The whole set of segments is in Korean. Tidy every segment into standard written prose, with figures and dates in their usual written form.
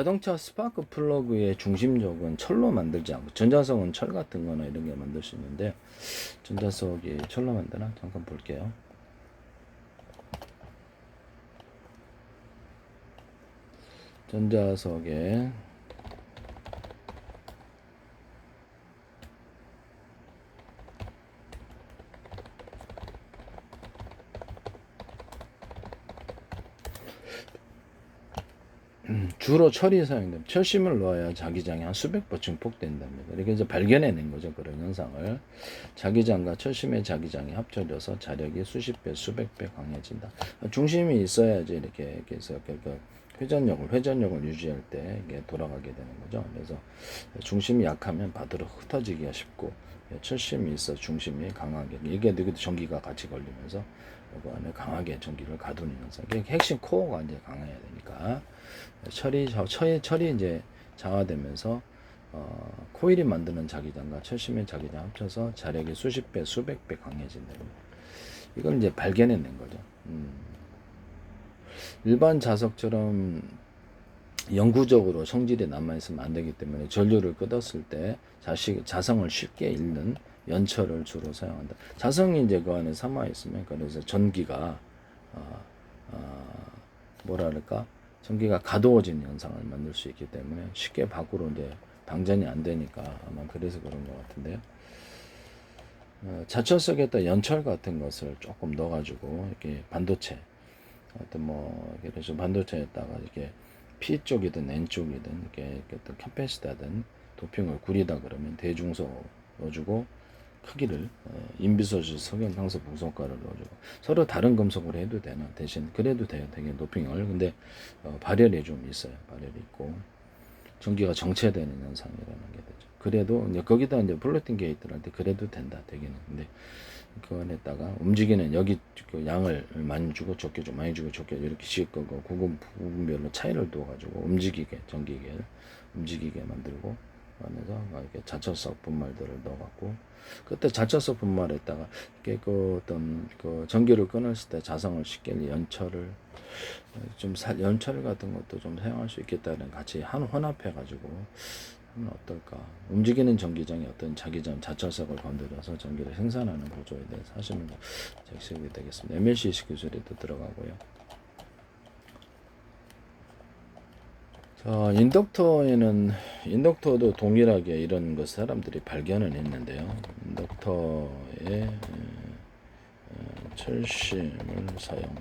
자동차 스파크 플러그의 중심적은 철로 만들지 않고, 전자석은 철 같은 거나 이런 게 만들 수 있는데, 전자석이 철로 만드나? 잠깐 볼게요. 전자석에 주로 철이 사용됩니다. 철심을 넣어야 자기장이 한 수백 배 증폭된답니다. 이렇게 이제 발견해낸 거죠. 그런 현상을. 자기장과 철심의 자기장이 합쳐져서 자력이 수십 배, 수백 배 강해진다. 중심이 있어야지 이렇게 해서 회전력을 유지할 때 이게 돌아가게 되는 거죠. 그래서 중심이 약하면 바다로 흩어지기가 쉽고, 철심이 있어 중심이 강하게, 이게 전기가 같이 걸리면서 그 안에 강하게 전기를 가두는 현상. 핵심 코어가 이제 강해야 되니까 철이 이제 장화되면서 코일이 만드는 자기장과 철심의 자기장 합쳐서 자력이 수십 배, 수백 배 강해진다. 이걸 이제 발견해낸 거죠. 일반 자석처럼 영구적으로 성질이 남아있으면 안 되기 때문에 전류를 끊었을 때 자성을 쉽게 잃는 연철을 주로 사용한다. 자성이 이제 그 안에 삼아있으면, 그래서 전기가 뭐랄까, 전기가 가두어진 현상을 만들 수 있기 때문에 쉽게 밖으로 이제 방전이 안 되니까 아마 그래서 그런 것 같은데요. 자철석에다 연철 같은 것을 조금 넣어가지고 이렇게 반도체, 어떤 그래서 반도체에다가 이렇게 P 쪽이든 N 쪽이든 이렇게 어떤 캐패시터든 도핑을 구리다 그러면 대중소 넣어주고, 크기를 인비소질 석연탄소 부속가를 넣어주고, 서로 다른 금속을 해도 되나, 대신 그래도 돼요. 되게 도핑을. 근데 발열이 좀 있어요. 발열이 있고 전기가 정체되는 현상이라는 게 되죠. 그래도 이제 거기다 이제 플로팅 게이트를 할 때 그래도 된다, 되기는. 근데 그 안에다가 움직이는, 여기 그 양을 많이 주고 적게 좀 많이 주고 적게 이렇게 씩 거고 부분별로 차이를 두어가지고 전기계를 움직이게 만들고, 안에서 이렇게 자철석 분말들을 넣어갖고, 그때 자철석 분말에다가 이렇게 그 어떤 그 전기를 끊었을 때 자성을 쉽게 연철을 연철 같은 것도 좀 사용할 수 있겠다는, 같이 혼합해가지고 하면 어떨까. 움직이는 전기장이 어떤 자기장 자철석을 건드려서 전기를 생산하는 구조에 대해서 하시는 거 적시게 되겠습니다. MLCC 기술이 또 들어가고요. 자, 인덕터도 동일하게 이런 것 사람들이 발견을 했는데요. 인덕터의 철심을 사용,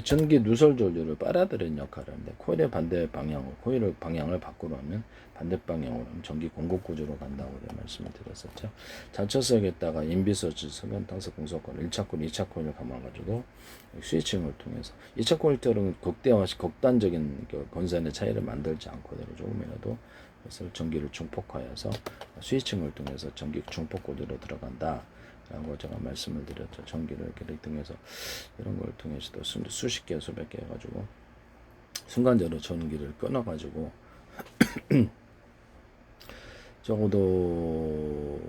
전기 누설 전류를 빨아들이는 역할을 하는데, 코일의 반대 방향으로, 코일의 방향을 바꾸려 하면 반대 방향으로 하면 전기 공급 구조로 간다고 말씀을 드렸었죠. 자철석에다가 인비소질 석연탄소 금속과를 1차 코일, 2차 코일을 감아가지고 스위칭을 통해서, 2차 코일처럼 극단적인 건선의 차이를 만들지 않고도 조금이라도 그래서 전기를 중폭하여서 스위칭을 통해서 전기 중폭 구조로 들어간다 라고 제가 말씀을 드렸죠. 전기를 이렇게 통해서, 이런 걸 통해서도 수십 개, 수백 개 해가지고 순간적으로 전기를 끊어가지고 적어도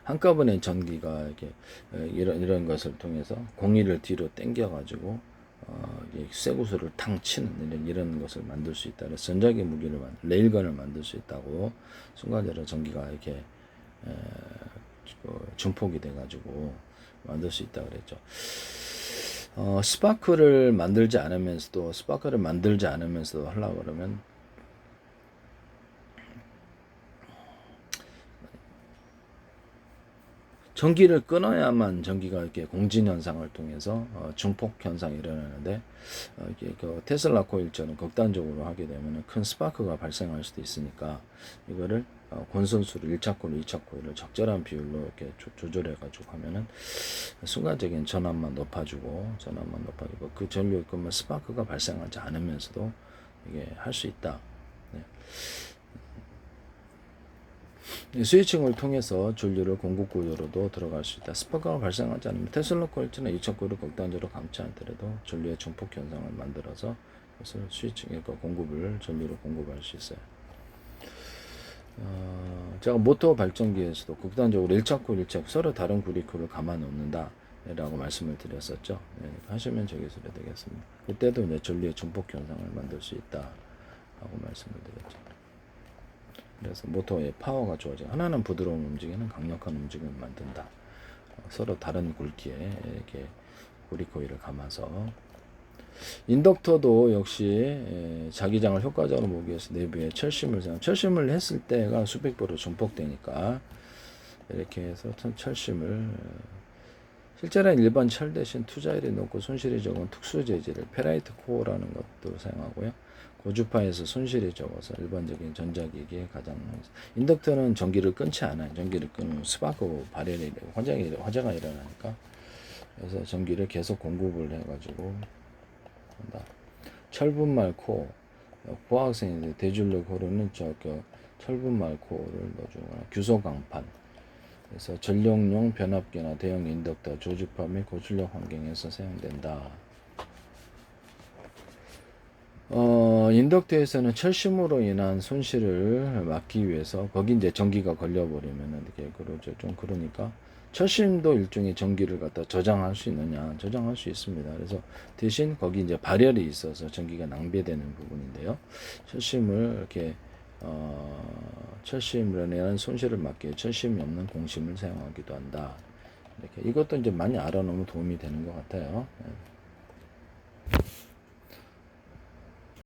한꺼번에 전기가 이렇게 이런 것을 통해서 공기를 뒤로 당겨가지고 쇠구슬을 탕 치는 이런 것을 만들 수 있다. 그래서 전자기 무기를 레일건을 만들 수 있다고, 순간적으로 전기가 이렇게 증폭이 돼가지고 만들 수 있다 그랬죠. 스파크를 만들지 않으면서도 하려고 그러면 전기를 끊어야만 전기가 이렇게 공진 현상을 통해서 증폭 현상이 일어나는데, 이게 그 테슬라 코일처럼 극단적으로 하게 되면 큰 스파크가 발생할 수도 있으니까, 이거를 권선수를 1차 코일, 2차 코일을 적절한 비율로 이렇게 조절해 가지고 하면은 순간적인 전압만 높아주고 그 전류에 끄면 스파크가 발생하지 않으면서도 이게 할 수 있다. 네. 스위칭을 통해서 전류를 공급 구조로도 들어갈 수 있다. 스파크가 발생하지 않으면 테슬라 코일처럼 2차 코일을 극단적으로 감지 않더라도 전류의 증폭 현상을 만들어서 그래서 전류로 공급할 수 있어요. 제가 모터 발전기에서도 극단적으로 1차코 1차코 서로 다른 구리코를 감아 놓는다 라고 말씀을 드렸었죠. 네, 하시면 저기서도 되겠습니다. 그때도 이제 전류의 증폭 현상을 만들 수 있다 라고 말씀을 드렸죠. 그래서 모터의 파워가 좋아지고, 하나는 부드러운 움직이는 강력한 움직임을 만든다. 서로 다른 굵기에 이렇게 구리코일을 감아서. 인덕터도 역시 자기장을 효과적으로 모으기 위해서 내부에 철심을 했을 때가 수백 배로 증폭되니까 이렇게 해서 철심을, 실제로는 일반 철 대신 투자율이 높고 손실이 적은 특수 재질을 페라이트 코어라는 것도 사용하고요. 고주파에서 손실이 적어서 일반적인 전자기기에 가장, 인덕터는 전기를 끊지 않아요. 전기를 끊으면 스파크 발열이 되고 화재가 일어나니까. 그래서 전기를 계속 공급을 해가지고 한다. 철분말 코어, 고학생인데 대줄력 호르는 철분말 코어를 넣어주거나 규소 강판. 그래서 전력용 변압기나 대형 인덕터, 조주파 및 고출력 환경에서 사용된다. 인덕터에서는 철심으로 인한 손실을 막기 위해서, 거기 이제 전기가 걸려버리면은 이렇게 그러죠. 좀 그러니까 철심도 일종의 전기를 갖다 저장할 수 있느냐? 저장할 수 있습니다. 그래서 대신 거기 이제 발열이 있어서 전기가 낭비되는 부분인데요. 철심을 이렇게 철심으로 인한 손실을 막기 위해 철심이 없는 공심을 사용하기도 한다. 이렇게 이것도 이제 많이 알아놓으면 도움이 되는 것 같아요.